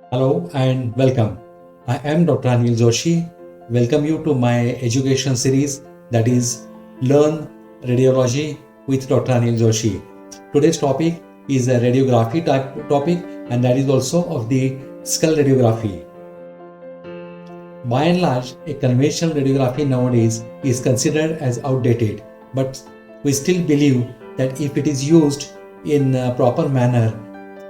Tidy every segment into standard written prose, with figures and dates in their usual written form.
Hello and welcome. I am Dr. Anil Joshi. Welcome you to my education series that is Learn Radiology with Dr. Anil Joshi. Today's topic is a radiography type topic and that is also of the skull radiography. By and large, a conventional radiography nowadays is considered as outdated, but we still believe that if it is used in a proper manner,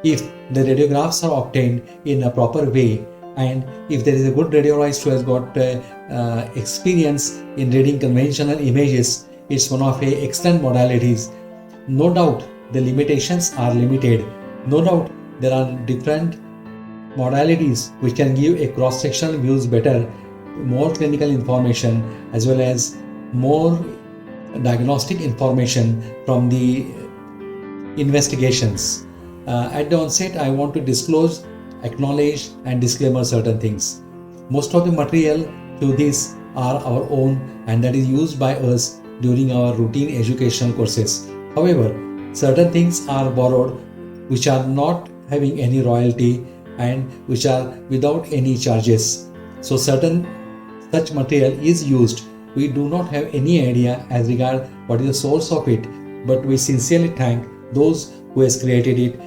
if the radiographs are obtained in a proper way, and if there is a good radiologist who has got experience in reading conventional images, it's one of the excellent modalities. No doubt the limitations are limited. No doubt there are different modalities which can give a cross-sectional views better, more clinical information as well as more diagnostic information from the investigations. At the onset, I want to disclose, acknowledge and disclaimer certain things. Most of the material to this are our own and that is used by us during our routine educational courses. However, certain things are borrowed which are not having any royalty and which are without any charges. So certain such material is used. We do not have any idea as regard what is the source of it, but we sincerely thank those who has created it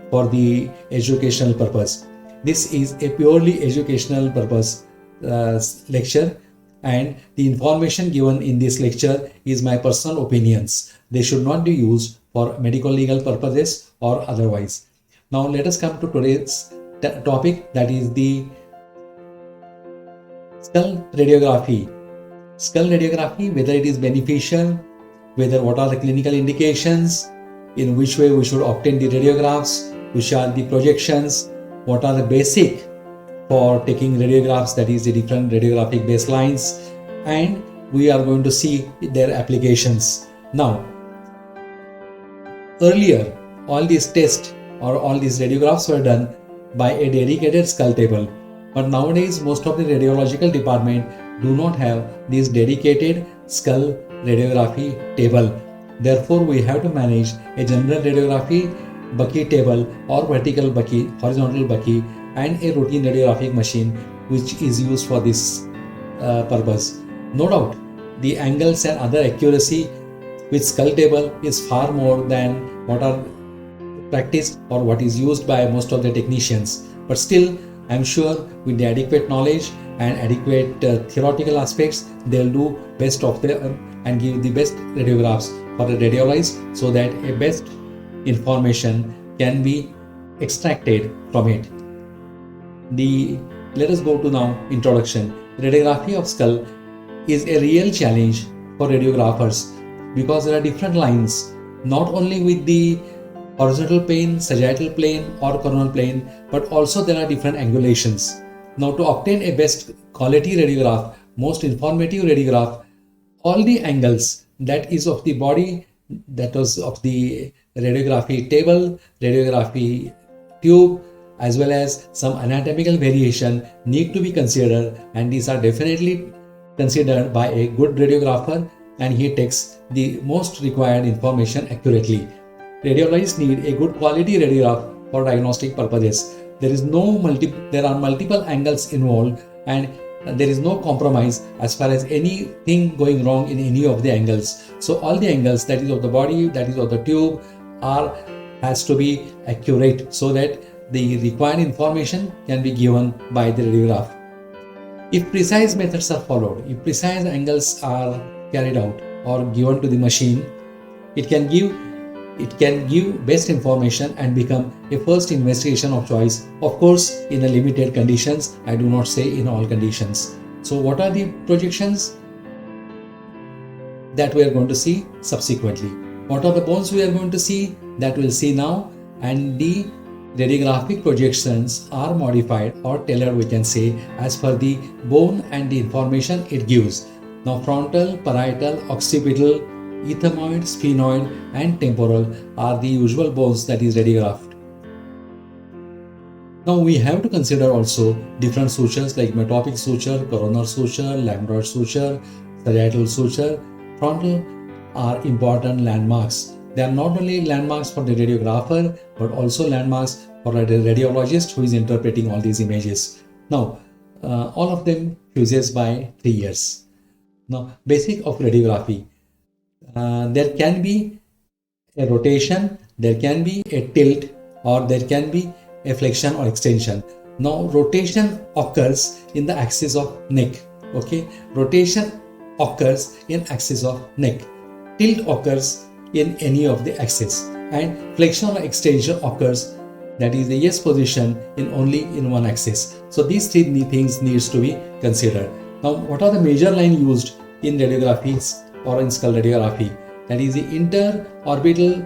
for the educational purpose. This is a purely educational purpose lecture, and the information given in this lecture is my personal opinions. They should not be used for medical legal purposes or otherwise. Now let us come to today's topic, that is the skull radiography. Skull radiography, whether it is beneficial, what are the clinical indications, in which way we should obtain the radiographs, which are the projections, what are the basic for taking radiographs, that is the different radiographic baselines, and we are going to see their applications. Now, earlier all these tests or all these radiographs were done by a dedicated skull table, but nowadays most of the radiological department do not have this dedicated skull radiography table. Therefore, we have to manage a general radiography bucky table or vertical bucky, horizontal bucky, and a routine radiographic machine which is used for this purpose. No doubt, the angles and other accuracy with skull table is far more than what are practiced or what is used by most of the technicians. But still, I am sure with the adequate knowledge and adequate theoretical aspects, they'll do best of them and give the best radiographs for the radiologist so that a best information can be extracted from it. Let us go to now introduction. Radiography of skull is a real challenge for radiographers because there are different lines, not only with the horizontal plane, sagittal plane or coronal plane, but also there are different angulations. Now to obtain a best quality radiograph, most informative radiograph, all the angles that is of the body, that was of the radiography table, radiography tube, as well as some anatomical variation need to be considered, and these are definitely considered by a good radiographer and he takes the most required information accurately. Radiologists need a good quality radiograph for diagnostic purposes. There are multiple angles involved and there is no compromise as far as anything going wrong in any of the angles. So all the angles, that is of the body, that is of the tube, has to be accurate so that the required information can be given by the radiograph. If precise methods are followed, if precise angles are carried out or given to the machine, it can give best information and become a first investigation of choice. Of course, in a limited conditions, I do not say in all conditions. So what are the projections that we are going to see subsequently? What are the bones we are going to see? That we'll see now, and the radiographic projections are modified or tailored, we can say, as per the bone and the information it gives. Now frontal, parietal, occipital, ethmoid, sphenoid and temporal are the usual bones that is radiographed. Now we have to consider also different sutures like metopic suture, coronal suture, lambdoid suture, sagittal suture. Frontal are important landmarks. They are not only landmarks for the radiographer but also landmarks or a radiologist who is interpreting all these images. Now, all of them fuses by 3 years. Now, basic of radiography. There can be a rotation, there can be a tilt, or there can be a flexion or extension. Now, rotation occurs in the axis of neck. Okay, rotation occurs in axis of neck. Tilt occurs in any of the axis, and flexion or extension occurs, that is the yes position, in only in one axis. So these three things needs to be considered. Now, what are the major line used in radiographies or in skull radiography? That is the interorbital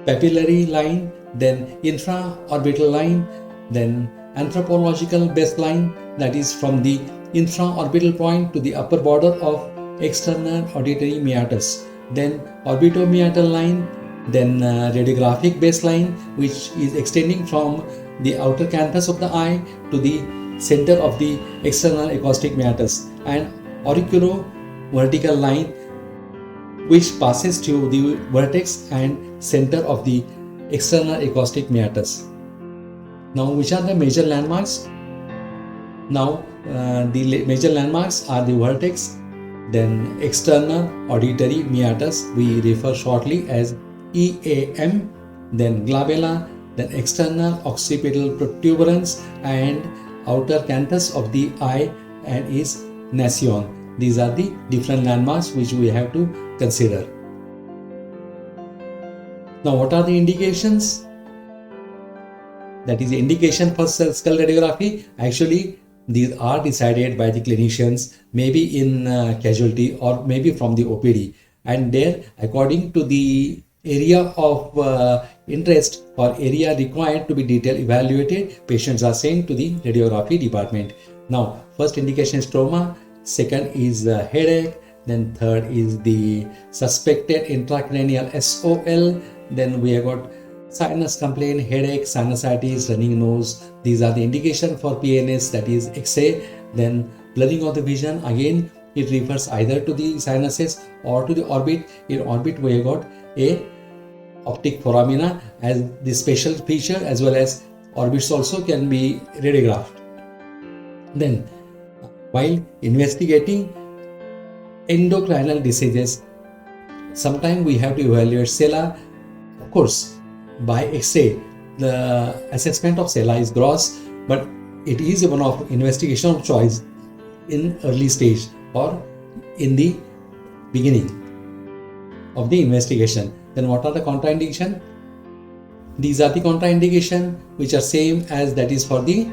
papillary line, then infraorbital line, then anthropological baseline, that is from the infraorbital point to the upper border of external auditory meatus, then orbitomeatal line, then radiographic baseline, which is extending from the outer canthus of the eye to the center of the external acoustic meatus, and auriculo-vertical line, which passes to the vertex and center of the external acoustic meatus. Now, which are the major landmarks? Now, the major landmarks are the vertex, then external auditory meatus, we refer shortly as EAM, then glabella, then external occipital protuberance, and outer canthus of the eye, and is nassion. These are the different landmarks which we have to consider. Now, what are the indications? That is the indication for skull radiography. Actually, these are decided by the clinicians, maybe in casualty or maybe from the OPD, and there, according to the area of interest or area required to be detail evaluated, patients are sent to the radiography department. Now, first indication is trauma, second is headache, then third is the suspected intracranial SOL, then we have got sinus complaint, headache, sinusitis, running nose. These are the indication for PNS, that is X-ray. Then blurring of the vision, again it refers either to the sinuses or to the orbit. In orbit we have got a optic foramina as the special feature, as well as orbits also can be radiographed. Then, while investigating endocrinal diseases, sometimes we have to evaluate SELA. Of course, by X-ray, the assessment of SELA is gross, but it is one of investigation of choice in early stage or in the beginning of the investigation. Then what are the contraindication? These are the contraindication which are same as that is for the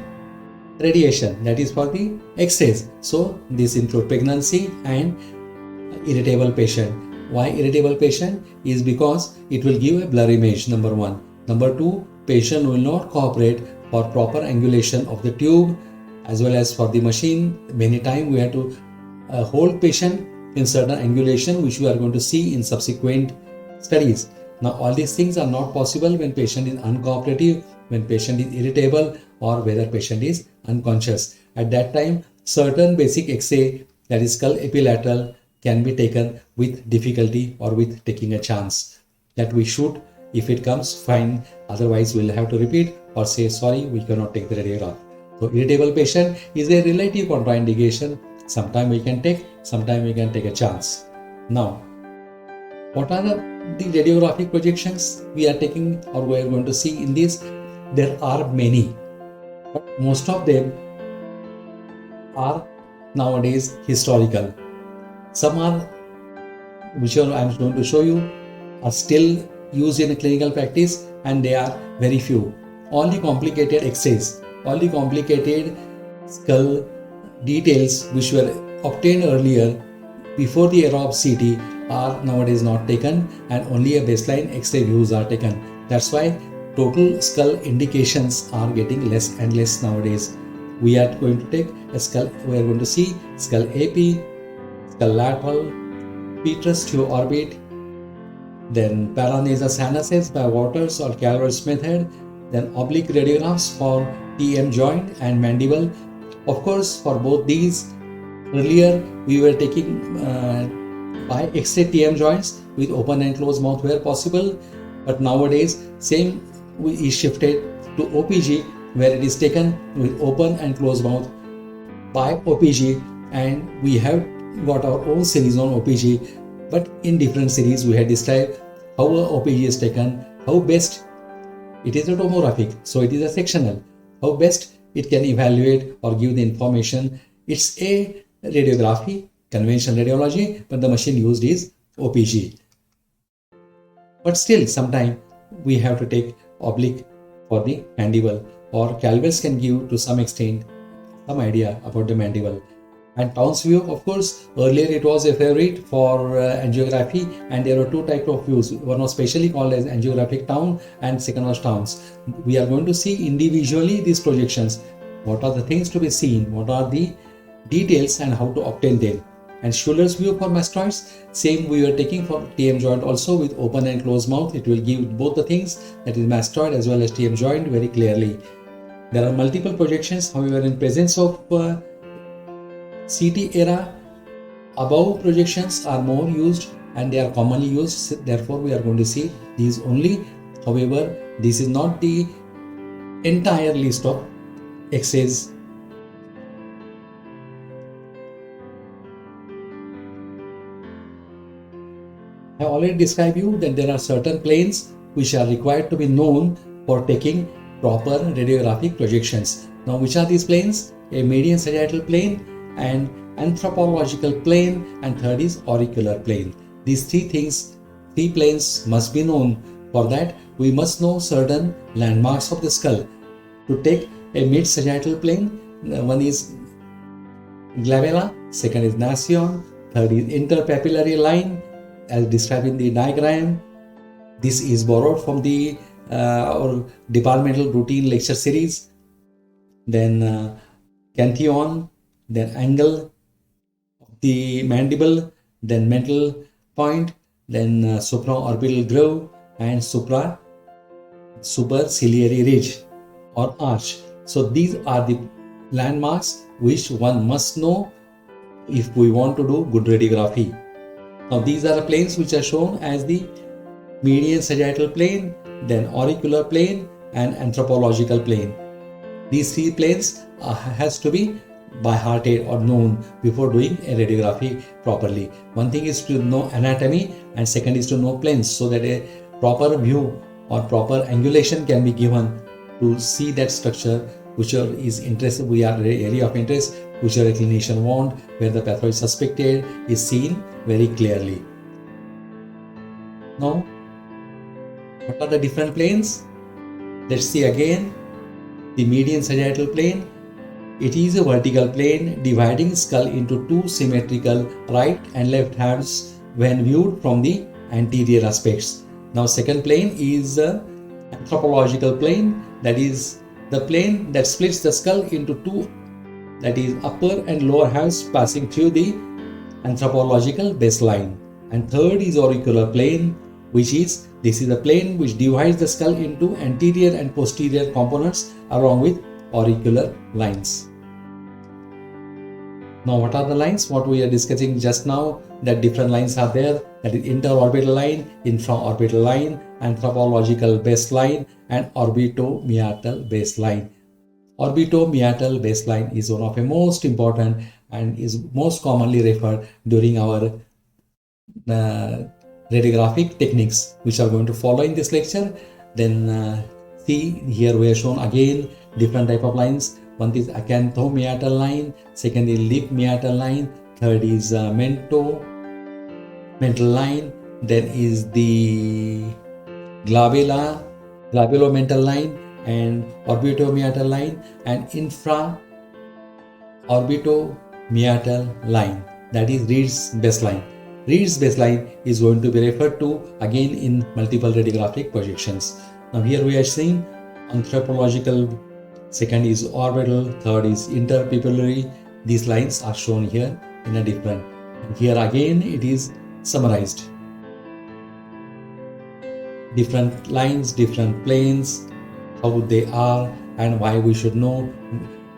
radiation, that is for the X-rays. So this include pregnancy and irritable patient. Why irritable patient? Is because it will give a blur image, number one. Number two, patient will not cooperate for proper angulation of the tube as well as for the machine. Many times we have to hold patient in certain angulation, which we are going to see in subsequent studies. Now, all these things are not possible when patient is uncooperative, when patient is irritable, or whether patient is unconscious. At that time, certain basic X-ray, that is skull epilateral, can be taken with difficulty or with taking a chance. That we should, if it comes, fine. Otherwise, we'll have to repeat or say, sorry, we cannot take the radiograph. So, irritable patient is a relative contraindication. Sometimes we can take, sometimes we can take a chance. Now, what are the radiographic projections we are taking or we are going to see in this? There are many, but most of them are nowadays historical. Some are, which I am going to show you, are still used in clinical practice, and they are very few. Only complicated X-rays, only complicated skull details which were obtained earlier before the era of CT are nowadays not taken, and only a baseline X-ray views are taken. That's why total skull indications are getting less and less nowadays. We are going to take a skull, we are going to see skull AP, skull lateral, petrous to orbit, then paranasal sinuses by Waters or Calvert's method, then oblique radiographs for TM joint and mandible. Of course, for both these, earlier we were taking by X-ray TM joints with open and closed mouth where possible, but nowadays same is shifted to OPG, where it is taken with open and closed mouth by OPG, and we have got our own series on OPG, but in different series we had described how a OPG is taken, how best it is a tomographic, so it is a sectional, how best it can evaluate or give the information. It's a radiography, conventional radiology, but the machine used is OPG. But still, sometimes we have to take oblique for the mandible, or Calvers can give to some extent some idea about the mandible. And Townes view, of course, earlier it was a favorite for angiography, and there were two types of views. One was specially called as angiographic Townes, and second was Townes. We are going to see individually these projections. What are the things to be seen? What are the details and how to obtain them? And Schuller's view for mastoids, same we are taking for TM joint also, with open and closed mouth. It will give both the things, that is mastoid as well as TM joint, very clearly. There are multiple projections, however, in presence of CT era, above projections are more used and they are commonly used. Therefore, we are going to see these only. However, this is not the entire list of X-rays. I have already described you that there are certain planes which are required to be known for taking proper radiographic projections. Now, which are these planes? A median sagittal plane, and anthropological plane, and third is auricular plane. These three planes must be known. For that, we must know certain landmarks of the skull. To take a mid-sagittal plane, one is glabella, second is nascion, third is interpapillary line, as described in the diagram. This is borrowed from the our departmental routine lecture series. Then cantillon, then angle of the mandible, then mental point, then supraorbital groove, and superciliary ridge or arch. So these are the landmarks which one must know if we want to do good radiography. Now these are the planes which are shown as the median sagittal plane, then auricular plane, and anthropological plane. These three planes has to be by hearted or known before doing a radiography properly. One thing is to know anatomy, and second is to know planes, so that a proper view or proper angulation can be given to see that structure which is interested, we are area of interest, which a clinician want, where the pathoid suspected is seen very clearly. Now, what are the different planes? Let's see again. The median sagittal plane, it is a vertical plane dividing skull into two symmetrical right and left halves when viewed from the anterior aspects. Now second plane is anthropological plane, that is the plane that splits the skull into two, that is upper and lower halves passing through the anthropological baseline. And third is auricular plane, which is the plane which divides the skull into anterior and posterior components along with auricular lines. Now what are the lines? What we are discussing just now, that different lines are there, that is interorbital line, infraorbital line, anthropological baseline, and orbitomeatal baseline. Orbitomeatal baseline is one of the most important and is most commonly referred during our radiographic techniques, which are going to follow in this lecture. Then see here we are shown again different type of lines. One is acanthomeatal line, second is lip meatal line, third is mental line, then is the glabulomental line, and orbitomeatal line, and infraorbitomeatal line, that is Reed's baseline. Reed's baseline is going to be referred to again in multiple radiographic projections. Now here we are seeing anthropological, second is orbital, third is interpupillary. These lines are shown here in a different. And here again it is summarized. Different lines, different planes, how they are and why we should know.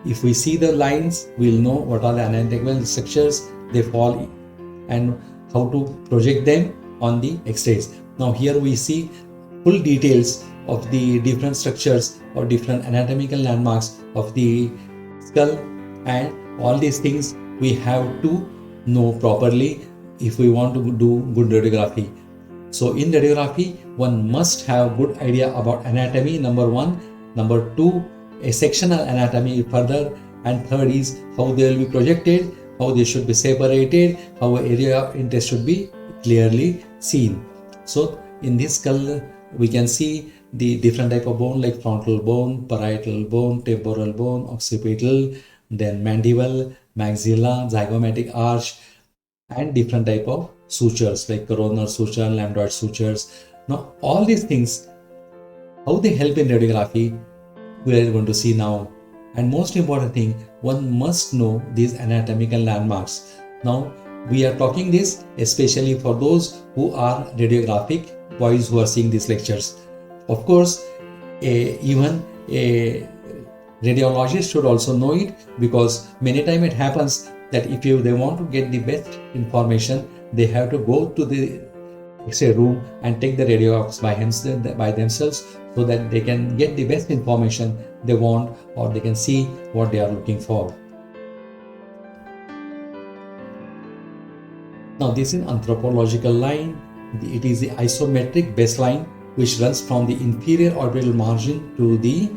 If we see the lines, we'll know what are the anatomical structures they fall in and how to project them on the X-rays. Now here we see full details of the different structures or different anatomical landmarks of the skull, and all these things we have to know properly if we want to do good radiography. So in radiography, one must have good idea about anatomy, number one. Number two, a sectional anatomy further. And third is how they will be projected, how they should be separated, how area of interest should be clearly seen. So in this skull, we can see the different type of bone like frontal bone, parietal bone, temporal bone, occipital, then mandible, maxilla, zygomatic arch, and different type of sutures like coronal suture, lambdoid sutures. Now all these things, how they help in radiography, we are going to see now. And most important thing, one must know these anatomical landmarks. Now we are talking this especially for those who are radiographic boys who are seeing these lectures. Of course, even a radiologist should also know it, because many times it happens that if they want to get the best information, they have to go to the X-ray room and take the radiographs by themselves, so that they can get the best information they want, or they can see what they are looking for. Now this is anthropological line. It is the isometric baseline which runs from the inferior orbital margin to the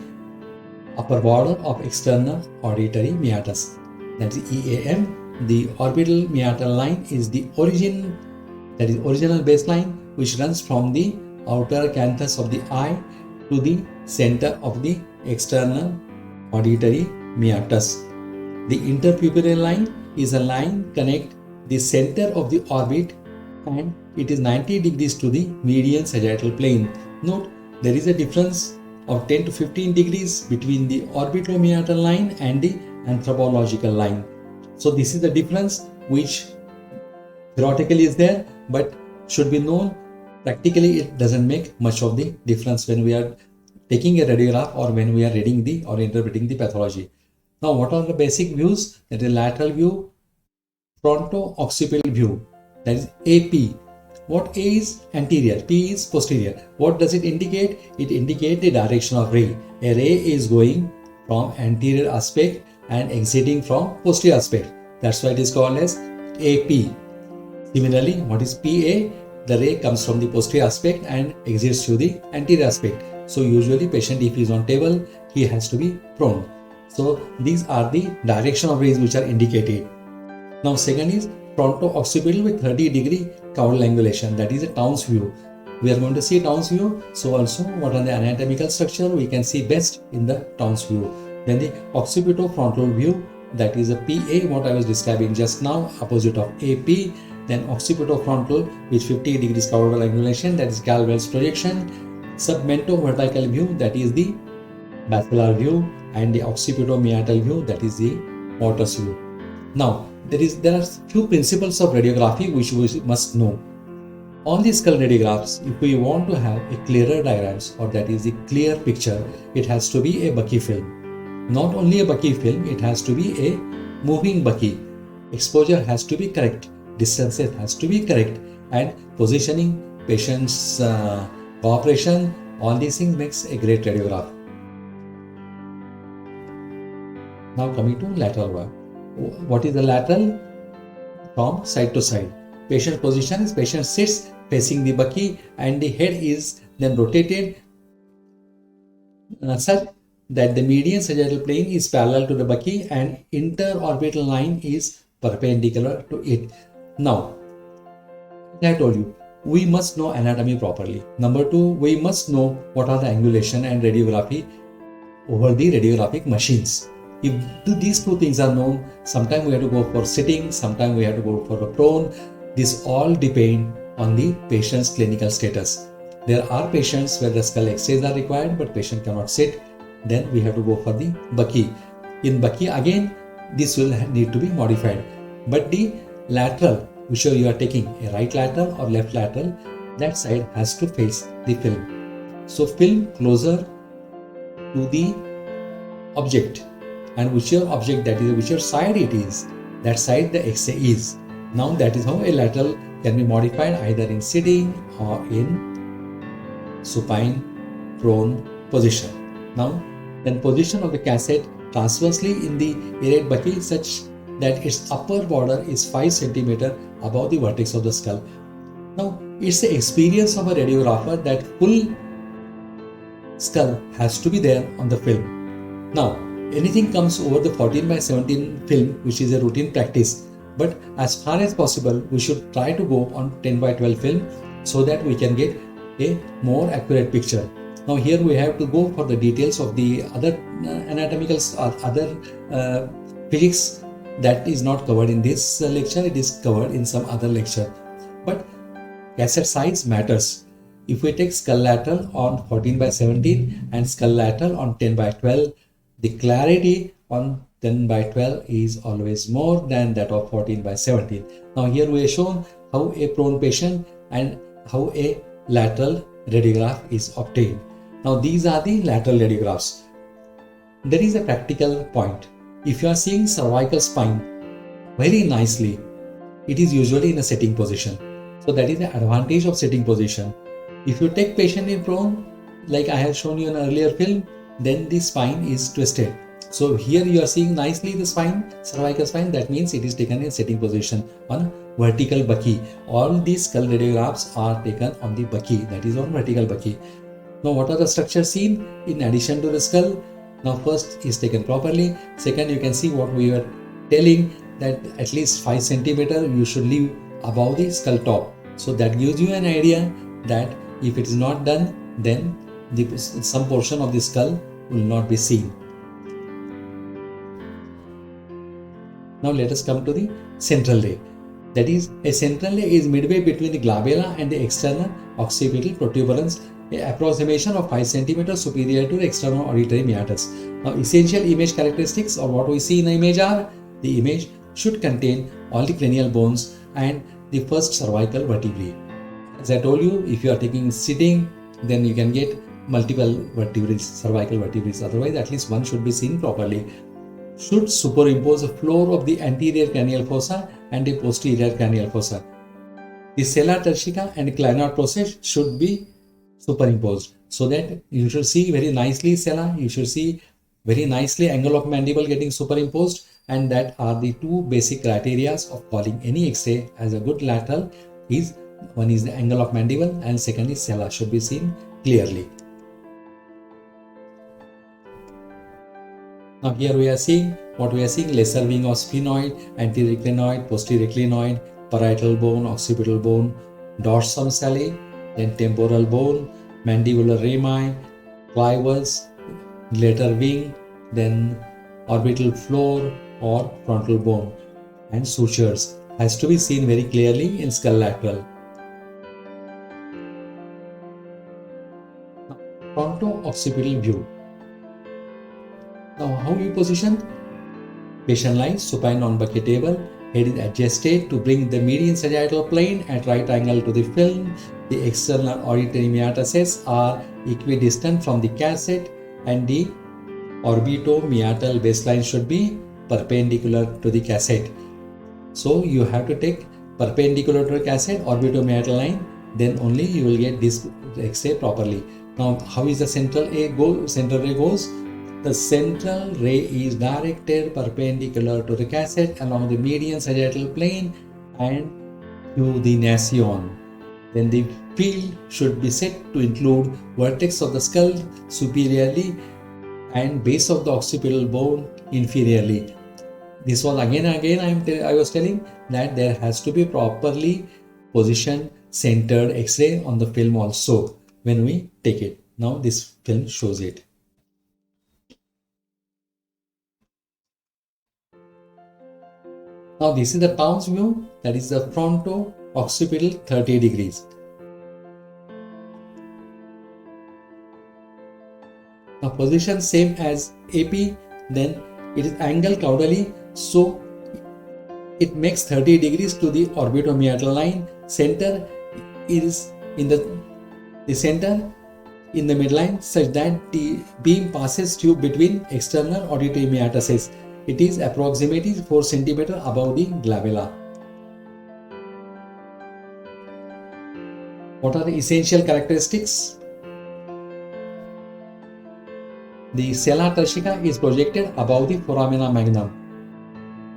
upper border of external auditory meatus. That is EAM. The orbital meatal line is the origin, that is original baseline, which runs from the outer canthus of the eye to the center of the external auditory meatus. The interpupillary line is a line connect the center of the orbit, and it is 90 degrees to the median sagittal plane. Note, there is a difference of 10 to 15 degrees between the orbitomeatal line and the anthropological line. So this is the difference which theoretically is there, but should be known. Practically it doesn't make much of the difference when we are taking a radiograph or when we are reading the or interpreting the pathology. Now what are the basic views? That is lateral view, fronto-occipital view, that is AP. What A is anterior, P is posterior. What does it indicate? It indicates the direction of ray. A ray is going from anterior aspect and exiting from posterior aspect. That's why it is called as AP. Similarly, what is PA? The ray comes from the posterior aspect and exits to the anterior aspect. So usually patient, if he is on table, he has to be prone. So these are the direction of rays which are indicated. Now second is fronto-occipital with 30-degree caudal angulation. That is a Townes view. We are going to see Townes view. So also what are the anatomical structure we can see best in the Townes view. Then the occipitofrontal view, that is a PA, what I was describing just now, opposite of AP. Then occipitofrontal with 50 degrees caudal angulation, that is Galvez projection. Submentovertical view, that is the basilar view, and the occipitomeatal view, that is the mortise view. Now there are few principles of radiography which we must know. On the skull radiographs, if we want to have a clearer diagrams, or that is a clear picture, it has to be a Bucky film. Not only a Bucky film, it has to be a moving Bucky. Exposure has to be correct, distances has to be correct, and positioning, patient's cooperation, all these things makes a great radiograph. Now coming to lateral one. What is the lateral? From side to side. Patient position is patient sits facing the Bucky, and the head is then rotated such that the median sagittal plane is parallel to the Bucky and interorbital line is perpendicular to it. Now, I told you, we must know anatomy properly. Number two, we must know what are the angulation and radiography over the radiographic machines. If these two things are known, sometimes we have to go for sitting, sometimes we have to go for a prone. This all depend on the patient's clinical status. There are patients where the skull X-rays are required, but patient cannot sit. Then we have to go for the Bucky. In Bucky again, this will need to be modified. But the lateral, which you are taking, a right lateral or left lateral, that side has to face the film. So film closer to the object, and whichever object that is, whichever side it is, that side the X-ray is. Now that is how a lateral can be modified either in sitting or in supine, prone position. Now, then position of the cassette transversely in the iliac buccal such that its upper border is 5 cm above the vertex of the skull. Now, it's the experience of a radiographer that full skull has to be there on the film. Now, anything comes over the 14:17 film, which is a routine practice, but as far as possible, we should try to go on 10:12 film so that we can get a more accurate picture. Now, here we have to go for the details of the other anatomical or other physics that is not covered in this lecture. It is covered in some other lecture. But cassette size matters. If we take skull lateral on 14:17 and skull lateral on 10:12, the clarity on 10:12 is always more than that of 14:17. Now here we have shown how a prone patient and how a lateral radiograph is obtained. Now these are the lateral radiographs. There is a practical point. If you are seeing cervical spine very nicely, it is usually in a sitting position. So that is the advantage of sitting position. If you take patient in prone, like I have shown you in earlier film, then the spine is twisted. So here you are seeing nicely the spine, cervical spine, that means it is taken in sitting position on vertical buccal. All these skull radiographs are taken on the buccal, that is on vertical buccal. Now what are the structures seen in addition to the skull? Now first is taken properly. Second, you can see what we were telling, that at least 5 cm you should leave above the skull top. So that gives you an idea that if it is not done, then some portion of the skull will not be seen. Now let us come to the central ray. That is, a central ray is midway between the glabella and the external occipital protuberance, an approximation of 5 cm superior to the external auditory meatus. Now essential image characteristics or what we see in the image are, the image should contain all the cranial bones and the first cervical vertebrae. As I told you, if you are taking sitting, then you can get multiple vertebrae, cervical vertebrae. Otherwise, at least one should be seen properly. Should superimpose the floor of the anterior cranial fossa and the posterior cranial fossa. The sella turcica and clinoid process should be superimposed, so that you should see very nicely sella, you should see very nicely angle of mandible getting superimposed, and that are the two basic criteria of calling any X-ray as a good lateral. One is the angle of mandible and second is sella should be seen clearly. Now here we are seeing lesser wing of sphenoid, anterior clinoid, posterior clinoid, parietal bone, occipital bone, dorsum sali, then temporal bone, mandibular rami, clivus, lateral wing, then orbital floor or frontal bone, and sutures has to be seen very clearly in skull lateral. Now, fronto-occipital view. Now how you position? Patient lies supine on buccal table, head is adjusted to bring the median sagittal plane at right angle to the film. The external auditory meatases are equidistant from the cassette and the orbitomeatal baseline should be perpendicular to the cassette. So you have to take perpendicular to the cassette, orbitomeatal line, then only you will get this X-ray properly. Now how is the central ray goes? The central ray is directed perpendicular to the cassette along the median sagittal plane and to the nasion. Then the field should be set to include vertex of the skull superiorly and base of the occipital bone inferiorly. This was again I was telling that there has to be properly positioned centered X-ray on the film also when we take it. Now this film shows it. Now this is the Townes view, that is the fronto-occipital 30 degrees. Now position same as AP, then it is angle caudally, so it makes 30 degrees to the orbitomeatal line. Center is in the center in the midline such that the beam passes through between external auditory meatases. It is approximately 4 cm above the glabella. What are the essential characteristics? The sella turcica is projected above the foramina magnum.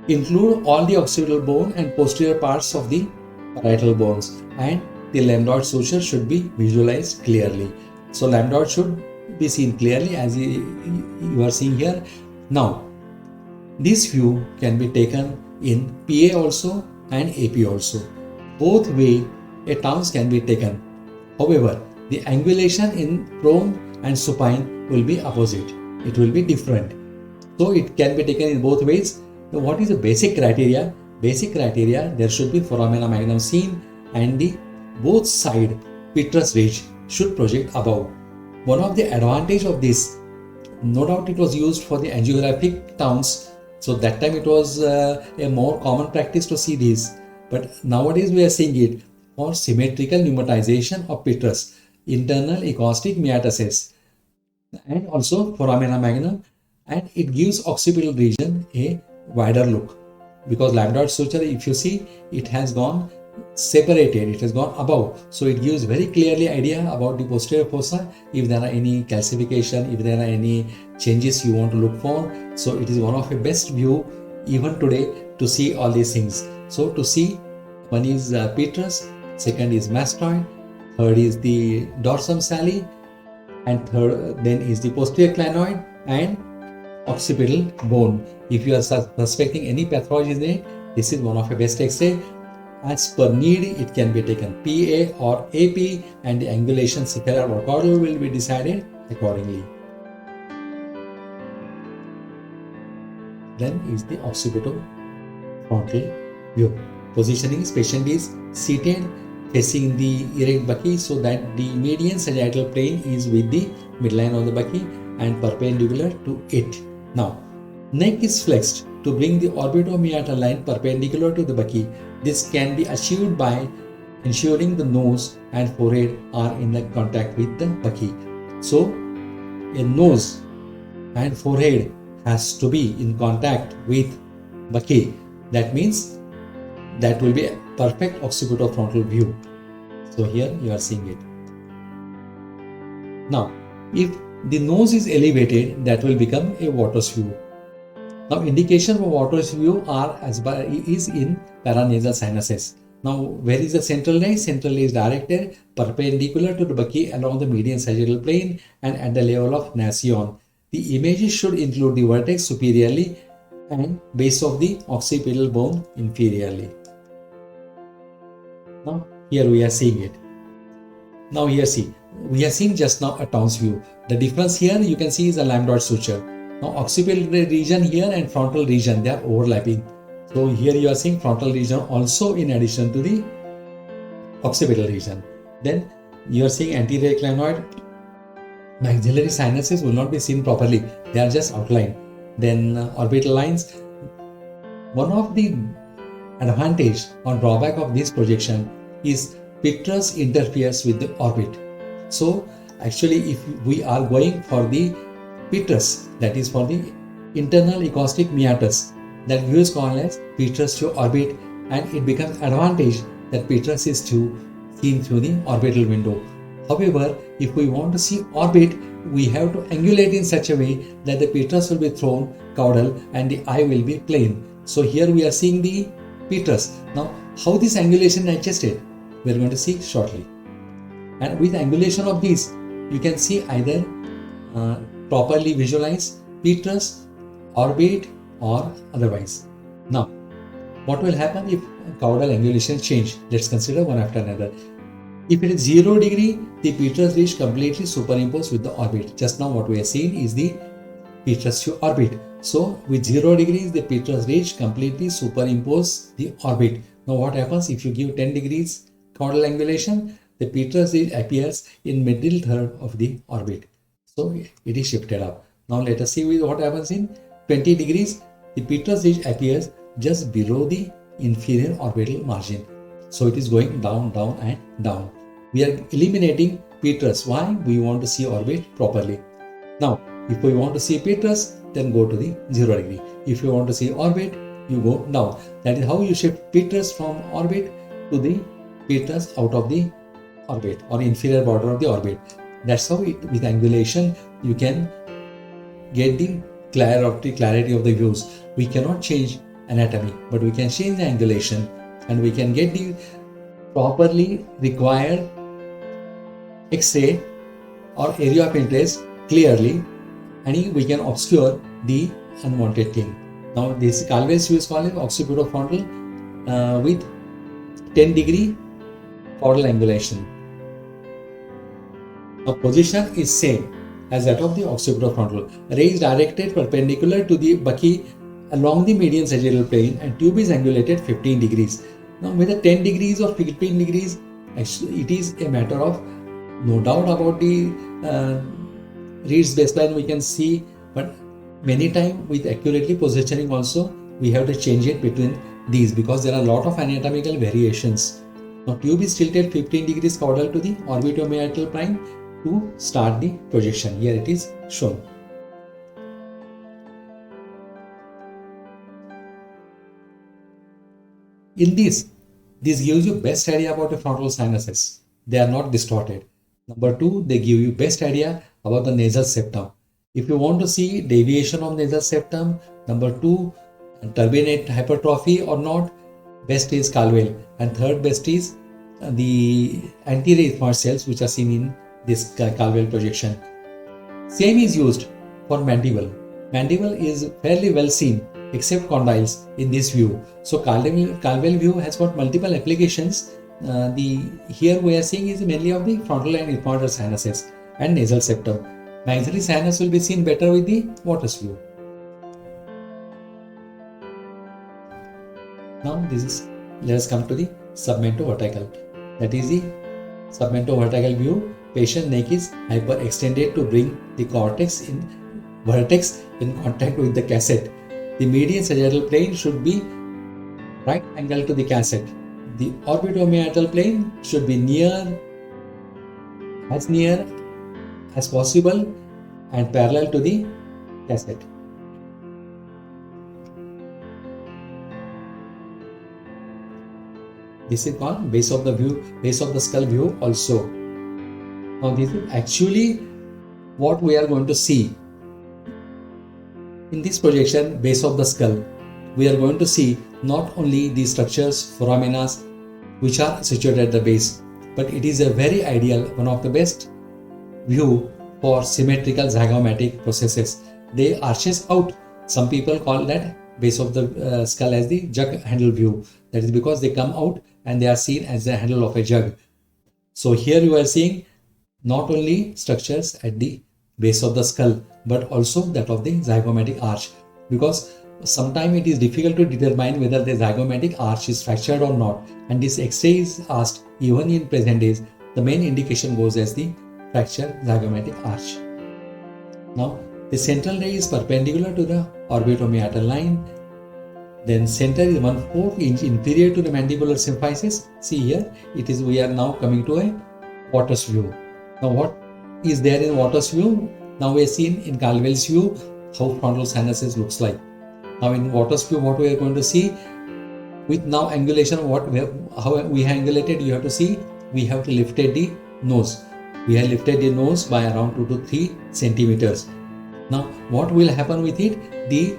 Include all the occipital bone and posterior parts of the parietal bones, and the lambdoid suture should be visualized clearly. So lambdoid should be seen clearly as you are seeing here. Now, this view can be taken in PA also and AP also. Both way a Townes can be taken. However, the angulation in prone and supine will be opposite. It will be different. So it can be taken in both ways. Now, what is the basic criteria? Basic criteria, there should be foramina magnum seen and the both side petrous ridge should project above. One of the advantage of this, no doubt it was used for the angiographic Townes. So that time it was a more common practice to see this. But nowadays we are seeing it for symmetrical pneumatization of petrous, internal acoustic myiasis, and also foramina magnum, and it gives occipital region a wider look, because lambdoid suture, if you see, it has gone separated, it has gone above, so it gives very clearly idea about the posterior fossa, if there are any calcification, if there are any changes you want to look for. So it is one of the best view even today to see all these things. So to see, one is petrous, second is mastoid, third is the dorsum sali, and third then is the posterior clinoid and occipital bone. If you are suspecting any pathology in it, this is one of the best X-ray. As per need, it can be taken PA or AP, and the angulation scalar or caudal will be decided accordingly. Then is the occipito-frontal view. Positioning is patient is seated facing the erect bucci so that the median sagittal plane is with the midline of the bucci and perpendicular to it. Now, neck is flexed to bring the orbitomeatal line perpendicular to the bucci. This can be achieved by ensuring the nose and forehead are in the contact with the bucci. So, a nose and forehead has to be in contact with bucci. That means that will be a perfect occipitofrontal view. So here you are seeing it. Now, if the nose is elevated, that will become a Waters view. Now, indication for Waters view is in paranasal sinuses. Now, where is the central ray? Central ray is directed perpendicular to the bucci along the median sagittal plane and at the level of Nasion. The images should include the vertex superiorly and base of the occipital bone inferiorly. Now, here we are seeing it. Now, here see, we have seen just now a Townes view. The difference here you can see is a lambdoid suture. Now, occipital region here and frontal region, they are overlapping. So, here you are seeing frontal region also in addition to the occipital region. Then, you are seeing anterior clinoid. Maxillary sinuses will not be seen properly. They are just outlined. Then, orbital lines. One of the advantage or drawback of this projection is petrous interferes with the orbit. So actually, if we are going for the petrous, that is for the internal acoustic myiatus, that view is called as petrous to orbit, and it becomes advantage that petrous is seen through the orbital window. However, if we want to see orbit, we have to angulate in such a way that the petrous will be thrown caudal and the eye will be plain. So here we are seeing the petrous. Now, how this angulation is adjusted, we are going to see shortly. And with angulation of this, you can see either properly visualize petrous, orbit, or otherwise. Now, what will happen if caudal angulation change? Let's consider one after another. If it is 0 degree, the petrous ridge completely superimposed with the orbit. Just now what we have seen is the petrous to orbit. So with 0 degrees, the petrous ridge completely superimpose the orbit. Now what happens if you give 10 degrees caudal angulation? The petrous ridge appears in middle third of the orbit. So it is shifted up. Now let us see what happens in 20 degrees. The petrous ridge appears just below the inferior orbital margin. So it is going down, down and down. We are eliminating petrous. Why? We want to see orbit properly. Now, if we want to see petrous, then go to the 0 degree. If you want to see orbit, you go down. That is how you shift petrous from orbit to the petrous out of the orbit or inferior border of the orbit. That's how with angulation you can get the clarity of the views. We cannot change anatomy, but we can change the angulation, and we can get the properly required X-ray or area of interest clearly, and we can obscure the unwanted thing. Now this Calvel's view is called occipitofrontal with 10-degree caudal angulation. The position is same as that of the occipitofrontal. Ray is directed perpendicular to the bucci along the median sagittal plane, and tube is angulated 15 degrees. Now whether 10 degrees or 15 degrees, actually it is a matter of no doubt about the Reed's baseline we can see, but many times with accurately positioning also we have to change it between these because there are a lot of anatomical variations. Now tube is tilted 15 degrees caudal to the orbitomeatal plane to start the projection. Here it is shown. In this gives you best idea about the frontal sinuses. They are not distorted. Number 2, they give you best idea about the nasal septum. If you want to see deviation of nasal septum, number 2, turbinate hypertrophy or not, best is Calvel, and third best is the anterior ethmoid cells which are seen in this Calvel projection. Same is used for mandible. Mandible is fairly well seen except condyles in this view. So Calvel view has got multiple applications. Here we are seeing is mainly of the frontal and ethmoidal sinuses and nasal septum. Maxillary sinus will be seen better with the Waters view. Now let us come to the submentovertical. That is the submentovertical view. Patient neck is hyperextended to bring the vertex in contact with the cassette. The median sagittal plane should be right angle to the cassette. The orbitomeatal plane should be near as possible and parallel to the cassette. This is called base of the skull view also. Now this is actually what we are going to see. In this projection, base of the skull, we are going to see not only the structures, foramina, which are situated at the base, but it is a very ideal, one of the best view for symmetrical zygomatic processes. They arches out. Some people call that base of the skull as the jug handle view. That is because they come out and they are seen as the handle of a jug. So here you are seeing not only structures at the base of the skull, but also that of the zygomatic arch, because sometimes it is difficult to determine whether the zygomatic arch is fractured or not, and this X-ray is asked even in present days. The main indication goes as the fractured zygomatic arch. Now the central ray is perpendicular to the orbitomeatal line. Then center is 1/4 inch inferior to the mandibular symphysis. See here, we are now coming to a Waters view. Now what is there in Waters view? Now we are seen in Calvel's view how frontal sinuses looks like. Now in Waters view, what we are going to see with now angulation, how we have angulated, you have to see we have to lifted the nose. We have lifted the nose by around 2 to 3 centimeters. Now what will happen with it? The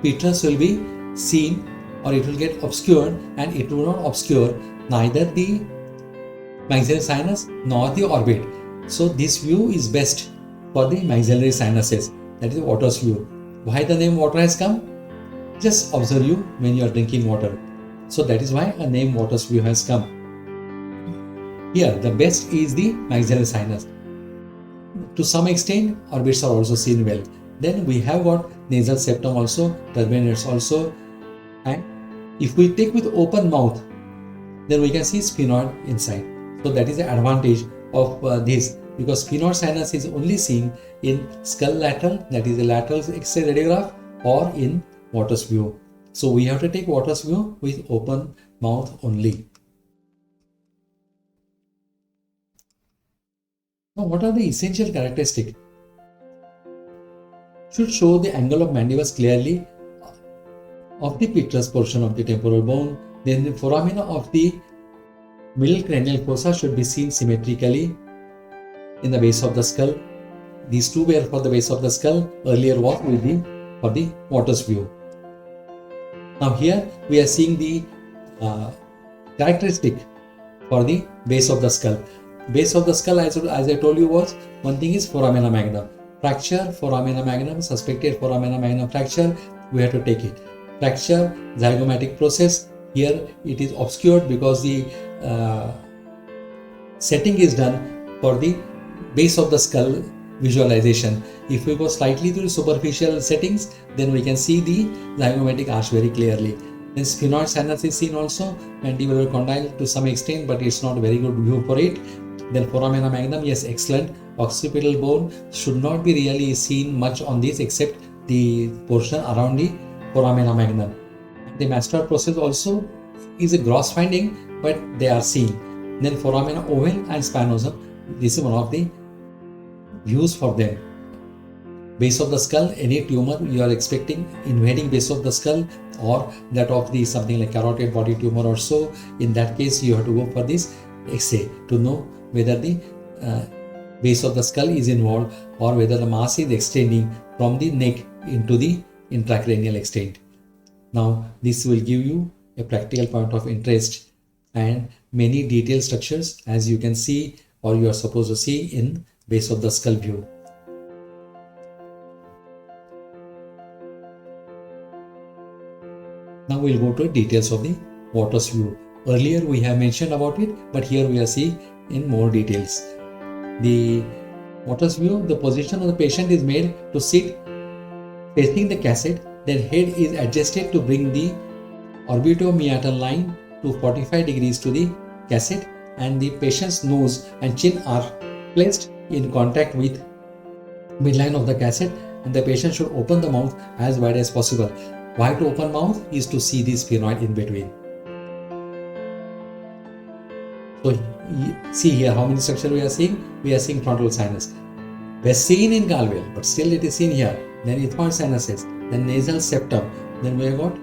petrous will be seen or it will get obscured, and it will not obscure neither the maxillary sinus nor the orbit. So this view is best for the maxillary sinuses. That is Waters view. Why the name water has come? Just observe you when you are drinking water. So that is why a name Waters view has come. Here the best is the maxillary sinus. To some extent orbits are also seen well. Then we have got nasal septum also, turbinates also, and if we take with open mouth, then we can see sphenoid inside. So that is the advantage of this, because sphenoid sinus is only seen in skull lateral, that is the lateral X-ray radiograph, or in Waters view. So we have to take Waters view with open mouth only. Now what are the essential characteristics? Should show the angle of mandibles clearly of the petrous portion of the temporal bone. Then the foramina of the middle cranial fossa should be seen symmetrically in the base of the skull. These two were for the base of the skull. Earlier was with the for the Waters view. Now here we are seeing the characteristic for the base of the skull. Base of the skull, as I told you, was one thing is foramina magnum. Fracture, foramina magnum, suspected foramina magnum fracture, we have to take it. Fracture, zygomatic process, here it is obscured because the setting is done for the base of the skull visualization. If we go slightly to the superficial settings, then we can see the zygomatic arch very clearly. Then sphenoid sinus is seen also, mandibular condyle to some extent, but it's not a very good view for it. Then foramina magnum, yes, excellent. Occipital bone should not be really seen much on this except the portion around the foramina magnum. The mastoid process also is a gross finding, but they are seen. Then foramina ovale and spinosum, this is one of the views for them. Base of the skull, any tumor you are expecting invading base of the skull or that of the something like carotid body tumor or so, in that case you have to go for this X-ray to know whether the base of the skull is involved or whether the mass is extending from the neck into the intracranial extent. Now this will give you a practical point of interest and many detailed structures as you can see or you are supposed to see in base of the skull view. Now we'll go to details of the Waters view. Earlier we have mentioned about it, but here we are seeing in more details. The Waters view, the position of the patient is made to sit facing the cassette, then head is adjusted to bring the orbitomeatal line to 45 degrees to the cassette, and the patient's nose and chin are placed in contact with midline of the cassette, and the patient should open the mouth as wide as possible. Why to open mouth is to see the sphenoid in between. So see here how many structures we are seeing. We are seeing frontal sinus. We are seen in Galway, but still it is seen here. Then ethmoid sinuses, then nasal septum. Then we have got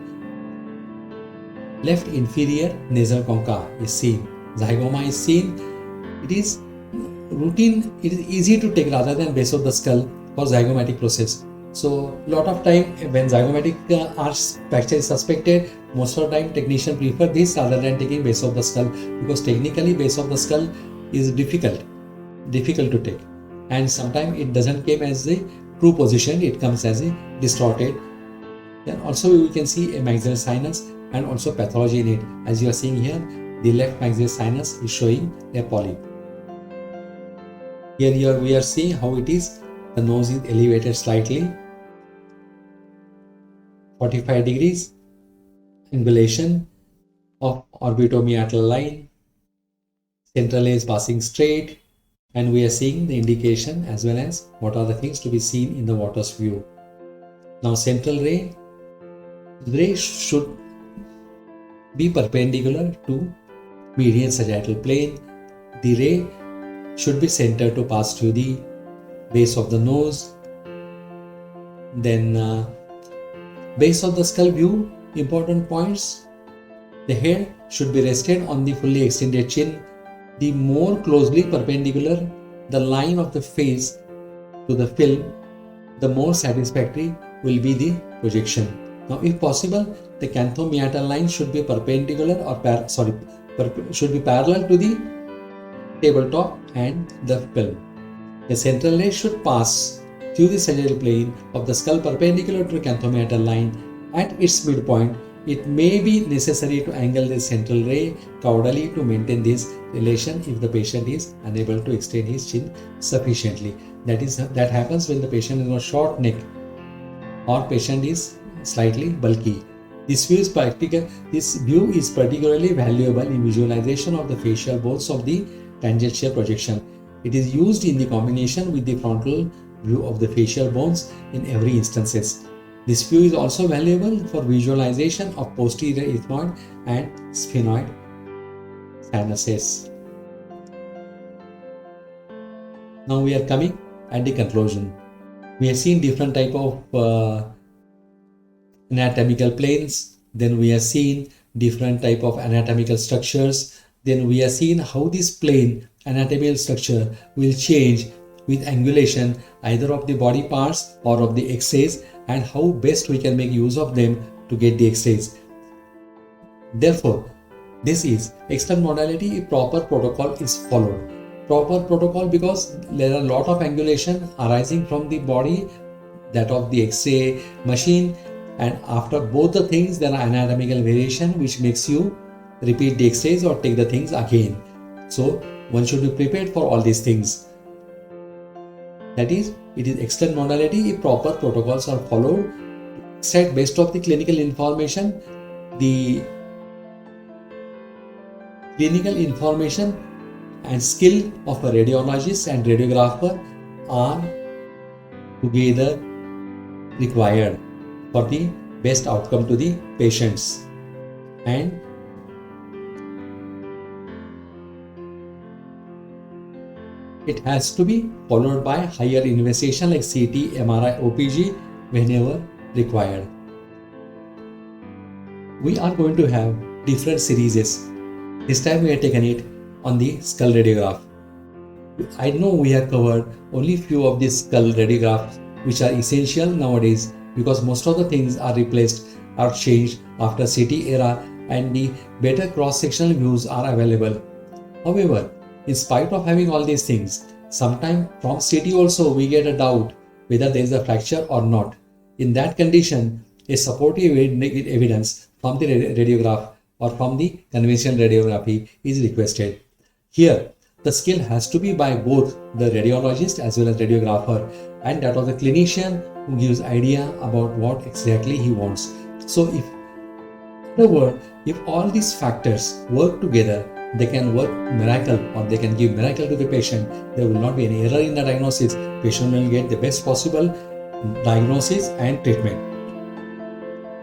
left inferior nasal concha is seen. Zygoma is seen. It is routine. It is easy to take rather than base of the skull for zygomatic process. So lot of time when zygomatic arch fracture is suspected, most of the time technician prefer this rather than taking base of the skull, because technically base of the skull is difficult to take, and sometimes it doesn't come as the true position, it comes as a distorted. Then also we can see a maxillary sinus and also pathology in it. As you are seeing here, the left maxillary sinus is showing a polyp. Here we are seeing how it is. The nose is elevated slightly, 45 degrees, angulation of orbitomeatal line, central ray is passing straight, and we are seeing the indication as well as what are the things to be seen in the Waters view. Now central ray should be perpendicular to median sagittal plane. The ray should be centered to pass through the base of the nose. Then base of the skull view, important points. The head should be rested on the fully extended chin. The more closely perpendicular the line of the face to the film, the more satisfactory will be the projection. Now if possible, the canthomeatal line should be perpendicular or should be parallel to the tabletop and the film. The central ray should pass through the sagittal plane of the skull perpendicular to the canthomeatal line. At its midpoint, it may be necessary to angle the central ray caudally to maintain this relation if the patient is unable to extend his chin sufficiently. That happens when the patient is on a short neck or patient is slightly bulky. This view is particularly valuable in visualization of the facial bones of the tangential projection. It is used in the combination with the frontal view of the facial bones in every instances. This view is also valuable for visualization of posterior ethmoid and sphenoid sinuses. Now we are coming at the conclusion. We have seen different type of anatomical planes. Then we have seen different type of anatomical structures. Then we have seen how this plane anatomical structure will change with angulation either of the body parts or of the x-rays, and how best we can make use of them to get the x-rays. Therefore, this is external modality. A proper protocol is followed. Proper protocol because there are a lot of angulation arising from the body, that of the X-ray machine, and after both the things there are anatomical variation which makes you repeat the X-rays or take the things again. So one should be prepared for all these things. That is, it is external modality. If proper protocols are followed, extract best of the clinical information. The clinical information and skill of a radiologist and radiographer are together required for the best outcome to the patients. And it has to be followed by higher investigation like CT, MRI, OPG whenever required. We are going to have different series. This time we have taken it on the skull radiograph. I know we have covered only few of these skull radiographs which are essential nowadays, because most of the things are replaced or changed after CT era and the better cross-sectional views are available. However, in spite of having all these things, sometimes from CT also we get a doubt whether there is a fracture or not. In that condition, a supportive evidence from the radiograph or from the conventional radiography is requested. Here, the skill has to be by both the radiologist as well as radiographer, and that of the clinician who gives idea about what exactly he wants. So if, in other words, if all these factors work together, they can work miracle, or they can give miracle to the patient. There will not be any error in the diagnosis. Patient will get the best possible diagnosis and treatment.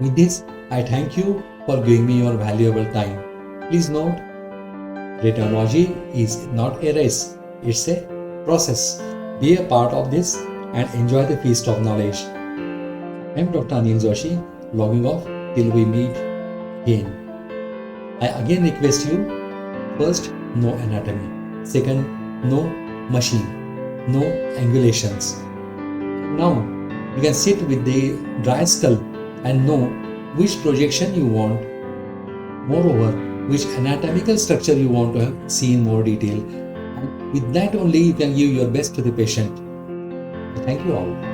With this, I thank you for giving me your valuable time. Please note, radiology is not a race, it's a process. Be a part of this and enjoy the feast of knowledge. I am Dr. Anil Joshi, logging off till we meet again. I again request you, first, no anatomy. Second, no machine, no angulations. Now, you can sit with the dry skull and know which projection you want. Moreover, which anatomical structure you want to have seen in more detail. And with that only you can give your best to the patient. Thank you all.